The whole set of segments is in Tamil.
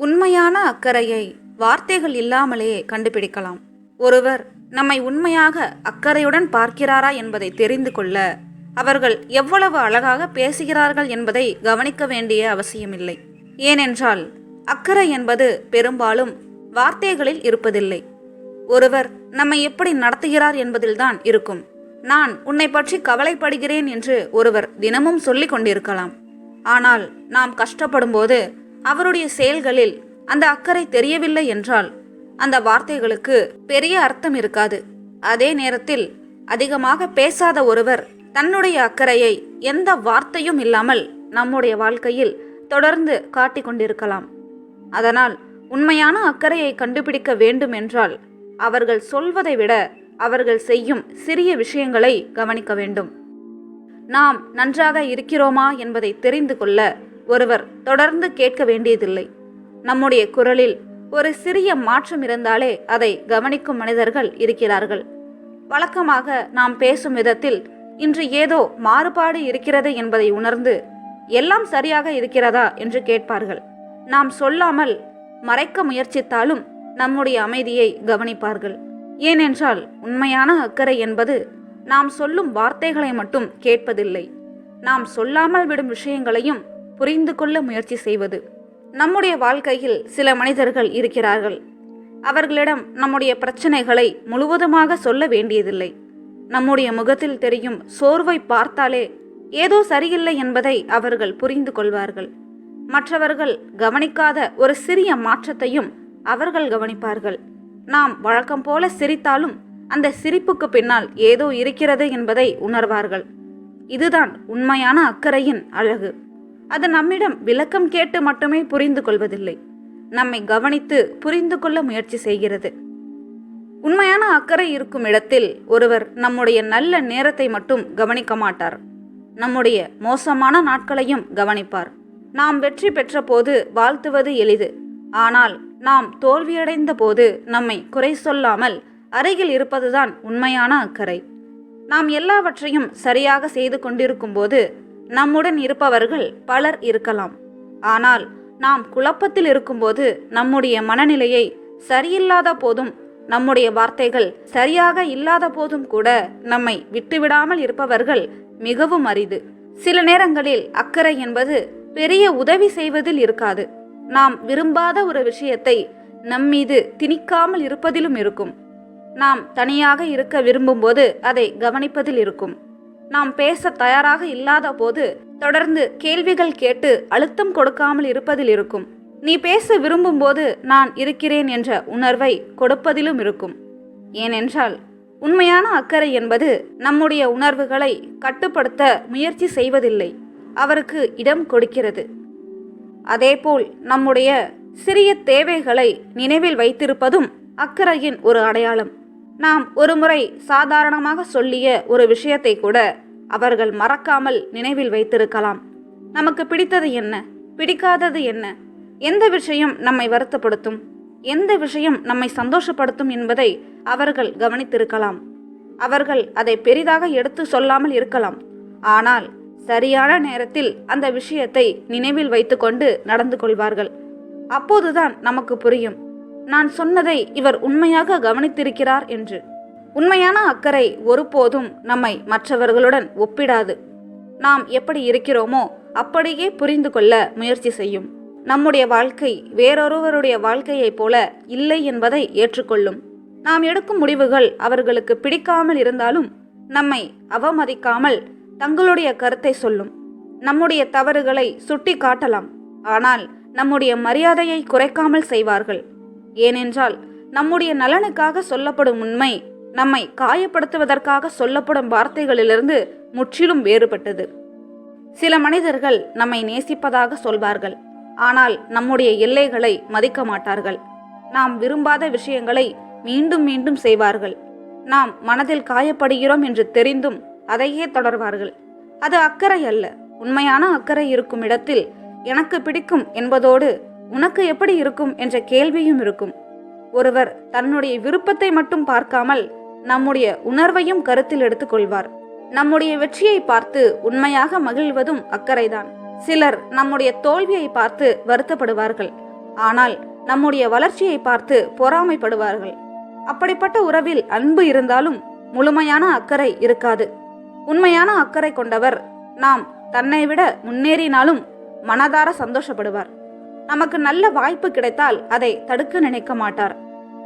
உண்மையான அக்கறையை வார்த்தைகள் இல்லாமலே கண்டுபிடிக்கலாம். ஒருவர் நம்மை உண்மையாக அக்கறையுடன் பார்க்கிறாரா என்பதை தெரிந்து கொள்ள அவர்கள் எவ்வளவு அழகாக பேசுகிறார்கள் என்பதை கவனிக்க வேண்டிய அவசியமில்லை. ஏனென்றால் அக்கறை என்பது பெரும்பாலும் வார்த்தைகளில் இருப்பதில்லை. ஒருவர் நம்மை எப்படி நடத்துகிறார் என்பதில்தான் இருக்கும். நான் உன்னை பற்றி கவலைப்படுகிறேன் என்று ஒருவர் தினமும் சொல்லிக் கொண்டிருக்கலாம். ஆனால் நாம் கஷ்டப்படும்போது அவருடைய செயல்களில் அந்த அக்கறை தெரியவில்லை என்றால் அந்த வார்த்தைகளுக்கு பெரிய அர்த்தம் இருக்காது. அதே நேரத்தில் அதிகமாக பேசாத ஒருவர் தன்னுடைய அக்கறையை எந்த வார்த்தையும் இல்லாமல் நம்முடைய வாழ்க்கையில் தொடர்ந்து காட்டிக் கொண்டிருக்கலாம். அதனால் உண்மையான அக்கறையை கண்டுபிடிக்க வேண்டும் என்றால் அவர்கள் சொல்வதை விட அவர்கள் செய்யும் சிறிய விஷயங்களை கவனிக்க வேண்டும். நாம் நன்றாக இருக்கிறோமா என்பதை தெரிந்து கொள்ள ஒருவர் தொடர்ந்து கேட்க வேண்டியதில்லை. நம்முடைய குரலில் ஒரு சிறிய மாற்றம் இருந்தாலே அதை கவனிக்கும் மனிதர்கள் இருக்கிறார்கள். வழக்கமாக நாம் பேசும் விதத்தில் இன்று ஏதோ மாறுபாடு இருக்கிறது என்பதை உணர்ந்து எல்லாம் சரியாக இருக்கிறதா என்று கேட்பார்கள். நாம் சொல்லாமல் மறைக்க முயற்சித்தாலும் நம்முடைய அமைதியை கவனிப்பார்கள். ஏனென்றால் உண்மையான அக்கறை என்பது நாம் சொல்லும் வார்த்தைகளை மட்டும் கேட்பதில்லை, நாம் சொல்லாமல் விடும் விஷயங்களையும் புரிந்து கொள்ள முயற்சி செய்வது. நம்முடைய வாழ்க்கையில் சில மனிதர்கள் இருக்கிறார்கள். அவர்களிடம் நம்முடைய பிரச்சனைகளை முழுவதுமாக சொல்ல வேண்டியதில்லை. நம்முடைய முகத்தில் தெரியும் சோர்வை பார்த்தாலே ஏதோ சரியில்லை என்பதை அவர்கள் புரிந்து கொள்வார்கள். மற்றவர்கள் கவனிக்காத ஒரு சிறிய மாற்றத்தையும் அவர்கள் கவனிப்பார்கள். நாம் வழக்கம் போல சிரித்தாலும் அந்த சிரிப்புக்கு பின்னால் ஏதோ இருக்கிறது என்பதை உணர்வார்கள். இதுதான் உண்மையான அக்கறையின் அழகு. அது நம்மிடம் விளக்கம் கேட்டு மட்டுமே புரிந்து கொள்வதில்லை, நம்மை கவனித்து புரிந்து கொள்ள முயற்சி செய்கிறது. உண்மையான அக்கறை இருக்கும் இடத்தில் ஒருவர் நம்முடைய நல்ல நேரத்தை மட்டும் கவனிக்க மாட்டார், நம்முடைய மோசமான நாட்களையும் கவனிப்பார். நாம் வெற்றி பெற்ற போது வாழ்த்துவது எளிது. ஆனால் நாம் தோல்வியடைந்த போது நம்மை குறை சொல்லாமல் அருகில் இருப்பதுதான் உண்மையான அக்கறை. நாம் எல்லாவற்றையும் சரியாக செய்து கொண்டிருக்கும் போது நம்முடன் இருப்பவர்கள் பலர் இருக்கலாம். ஆனால் நாம் குழப்பத்தில் இருக்கும்போது, நம்முடைய மனநிலையை சரியில்லாத போதும், நம்முடைய வார்த்தைகள் சரியாக இல்லாத போதும் கூட நம்மை விட்டுவிடாமல் இருப்பவர்கள் மிகவும் அரிது. சில நேரங்களில் அக்கறை என்பது பெரிய உதவி செய்வதில் இருக்காது. நாம் விரும்பாத ஒரு விஷயத்தை நம்மீது திணிக்காமல் இருப்பதிலும் இருக்கும். நாம் தனியாக இருக்க விரும்பும்போது அதை கவனிப்பதில் இருக்கும். நாம் பேச தயாராக இல்லாத போது தொடர்ந்து கேள்விகள் கேட்டு அழுத்தம் கொடுக்காமல் இருப்பதில் இருக்கும். நீ பேச விரும்பும்போது நான் இருக்கிறேன் என்ற உணர்வை கொடுப்பதிலும் இருக்கும். ஏனென்றால் உண்மையான அக்கறை என்பது நம்முடைய உணர்வுகளை கட்டுப்படுத்த முயற்சி செய்வதில்லை, அவருக்கு இடம் கொடுக்கிறது. அதேபோல் நம்முடைய சிறிய தேவைகளை நினைவில் வைத்திருப்பதும் அக்கறையின் ஒரு அடையாளம். நாம் ஒருமுறை சாதாரணமாக சொல்லிய ஒரு விஷயத்தை கூட அவர்கள் மறக்காமல் நினைவில் வைத்திருக்கலாம். நமக்கு பிடித்தது என்ன, பிடிக்காதது என்ன, எந்த விஷயம் நம்மை வருத்தப்படுத்தும், எந்த விஷயம் நம்மை சந்தோஷப்படுத்தும் என்பதை அவர்கள் கவனித்திருக்கலாம். அவர்கள் அதை பெரிதாக எடுத்து சொல்லாமல் இருக்கலாம். ஆனால் சரியான நேரத்தில் அந்த விஷயத்தை நினைவில் வைத்துக்கொண்டு நடந்து கொள்வார்கள். அப்போதுதான் நமக்கு புரியும், நான் சொன்னதை இவர் உண்மையாக கவனித்திருக்கிறார் என்று. உண்மையான அக்கறை ஒருபோதும் நம்மை மற்றவர்களுடன் ஒப்பிடாது. நாம் எப்படி இருக்கிறோமோ அப்படியே புரிந்து கொள்ள முயற்சி செய்யும். நம்முடைய வாழ்க்கை வேறொருவருடைய வாழ்க்கையைப் போல இல்லை என்பதை ஏற்றுக்கொள்ளும். நாம் எடுக்கும் முடிவுகள் அவர்களுக்கு பிடிக்காமல் இருந்தாலும் நம்மை அவமதிக்காமல் தங்களுடைய கருத்தை சொல்லும். நம்முடைய தவறுகளை சுட்டி காட்டலாம், ஆனால் நம்முடைய மரியாதையை குறைக்காமல் செய்வார்கள். ஏனென்றால் நம்முடைய நலனுக்காக சொல்லப்படும் உண்மை நம்மை காயப்படுத்துவதற்காக சொல்லப்படும் வார்த்தைகளிலிருந்து முற்றிலும் வேறுபட்டது. சில மனிதர்கள் நம்மை நேசிப்பதாக சொல்வார்கள், ஆனால் நம்முடைய எல்லைகளை மதிக்க மாட்டார்கள். நாம் விரும்பாத விஷயங்களை மீண்டும் மீண்டும் செய்வார்கள். நாம் மனதில் காயப்படுகிறோம் என்று தெரிந்தும் அதையே தொடர்வார்கள். அது அக்கறை அல்ல. உண்மையான அக்கறை இருக்கும் இடத்தில் எனக்கு பிடிக்கும் என்பதோடு உனக்கு எப்படி இருக்கும் என்ற கேள்வியும் இருக்கும். ஒருவர் தன்னுடைய விருப்பத்தை மட்டும் பார்க்காமல் நம்முடைய உணர்வையும் கருத்தில் எடுத்துக்கொள்வார். நம்முடைய வெற்றியை பார்த்து உண்மையாக மகிழ்வதும் அக்கறைதான். சிலர் நம்முடைய தோல்வியை பார்த்து வருத்தப்படுவார்கள், ஆனால் நம்முடைய வளர்ச்சியை பார்த்து பொறாமைப்படுவார்கள். அப்படிப்பட்ட உறவில் அன்பு இருந்தாலும் முழுமையான அக்கறை இருக்காது. உண்மையான அக்கறை கொண்டவர் நாம் தன்னை விட முன்னேறினாலும் மனதார சந்தோஷப்படுவார். நமக்கு நல்ல வாய்ப்பு கிடைத்தால் அதை தடுக்க நினைக்க மாட்டார்.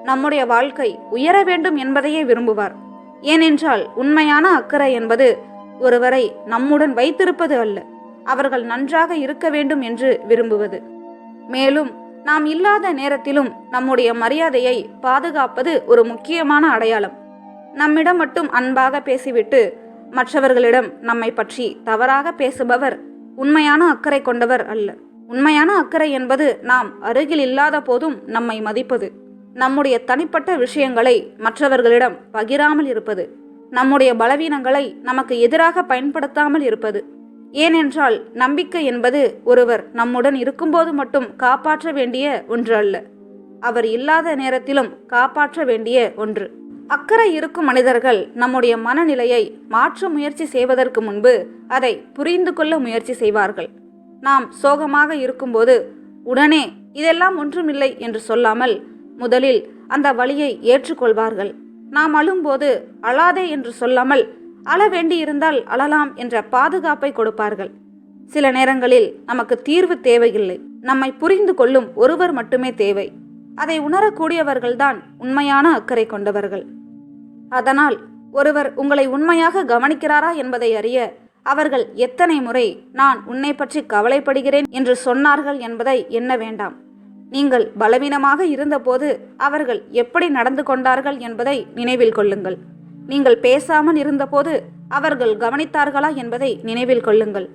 நம்முடைய வாழ்க்கை உயர வேண்டும் என்பதையே விரும்புவார். ஏனென்றால் உண்மையான அக்கறை என்பது ஒருவரை நம்முடன் வைத்திருப்பது அல்ல, அவர்கள் நன்றாக இருக்க வேண்டும் என்று விரும்புவது. மேலும் நாம் இல்லாத நேரத்திலும் நம்முடைய மரியாதையை பாதுகாப்பது ஒரு முக்கியமான அடையாளம். நம்மிடம் மட்டும் அன்பாக பேசிவிட்டு மற்றவர்களிடம் நம்மை பற்றி தவறாக பேசுபவர் உண்மையான அக்கறை கொண்டவர் அல்ல. உண்மையான அக்கறை என்பது நாம் அருகில் இல்லாத போதும் நம்மை மதிப்பது, நம்முடைய தனிப்பட்ட விஷயங்களை மற்றவர்களிடம் பகிராமல் இருப்பது, நம்முடைய பலவீனங்களை நமக்கு எதிராக பயன்படுத்தாமல் இருப்பது. ஏனென்றால் நம்பிக்கை என்பது ஒருவர் நம்முடன் இருக்கும்போது மட்டும் காப்பாற்ற வேண்டிய ஒன்று அல்ல, அவர் இல்லாத நேரத்திலும் காப்பாற்ற வேண்டிய ஒன்று. அக்கறை இருக்கும் மனிதர்கள் நம்முடைய மனநிலையை மாற்ற முயற்சி செய்வதற்கு முன்பு அதை புரிந்து கொள்ள முயற்சி செய்வார்கள். நாம் சோகமாக இருக்கும்போது உடனே இதெல்லாம் ஒன்றுமில்லை என்று சொல்லாமல் முதலில் அந்த வலியை ஏற்றுக்கொள்வார்கள். நாம் அழும்போது அழாதே என்று சொல்லாமல் அழ வேண்டியிருந்தால் அழலாம் என்ற பாதுகாப்பை கொடுப்பார்கள். சில நேரங்களில் நமக்கு தீர்வு தேவையில்லை, நம்மை புரிந்து கொள்ளும் ஒருவர் மட்டுமே தேவை. அதை உணரக்கூடியவர்கள்தான் உண்மையான அக்கறை கொண்டவர்கள். அதனால் ஒருவர் உங்களை உண்மையாக கவனிக்கிறாரா என்பதை அறிய அவர்கள் எத்தனை முறை நான் உன்னை பற்றி கவலைப்படுகிறேன் என்று சொன்னார்கள் என்பதை எண்ண வேண்டாம். நீங்கள் பலவீனமாக இருந்தபோது அவர்கள் எப்படி நடந்து கொண்டார்கள் என்பதை நினைவில் கொள்ளுங்கள். நீங்கள் பேசாமல் இருந்தபோது அவர்கள் கவனித்தார்களா என்பதை நினைவில் கொள்ளுங்கள்.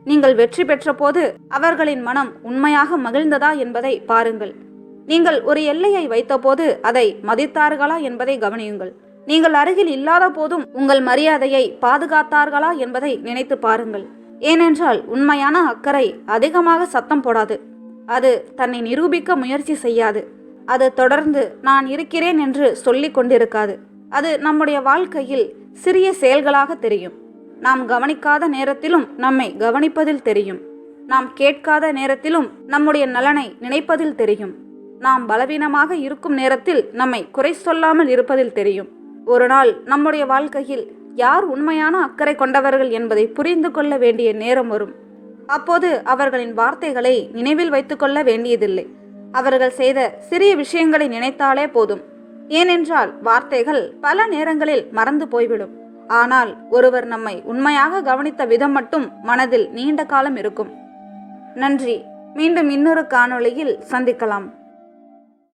நீங்கள் வெற்றி பெற்ற போது அவர்களின் மனம் உண்மையாக மகிழ்ந்ததா என்பதை பாருங்கள். நீங்கள் ஒரு எல்லையை வைத்தபோது அதை மதித்தார்களா என்பதை கவனியுங்கள். நீங்கள் அருகில் இல்லாத போதும் உங்கள் மரியாதையை பாதுகாத்தார்களா என்பதை நினைத்து பாருங்கள். ஏனென்றால் உண்மையான அக்கறை அதிகமாக சத்தம் போடாது, அது தன்னை நிரூபிக்க முயற்சி செய்யாது, அது தொடர்ந்து நான் இருக்கிறேன் என்று சொல்லிக் கொண்டிருக்காது. அது நம்முடைய வாழ்க்கையில் சிறிய செயல்களாக தெரியும். நாம் கவனிக்காத நேரத்திலும் நம்மை கவனிப்பதில் தெரியும். நாம் கேட்காத நேரத்திலும் நம்முடைய நலனை நினைப்பதில் தெரியும். நாம் பலவீனமாக இருக்கும் நேரத்தில் நம்மை குறை சொல்லாமல் இருப்பதில் தெரியும். ஒரு நாள் நம்முடைய வாழ்க்கையில் யார் உண்மையான அக்கறை கொண்டவர்கள் என்பதை புரிந்து கொள்ள வேண்டிய நேரம் வரும். அப்போது அவர்களின் வார்த்தைகளை நினைவில் வைத்துக்கொள்ள வேண்டியதில்லை. அவர்கள் செய்த சிறிய விஷயங்களை நினைத்தாலே போதும். ஏனென்றால் வார்த்தைகள் பல நேரங்களில் மறந்து போய்விடும். ஆனால் ஒருவர் நம்மை உண்மையாக கவனித்த விதம் மட்டும் மனதில் நீண்ட காலம் இருக்கும். நன்றி. மீண்டும் இன்னொரு காணொளியில் சந்திக்கலாம்.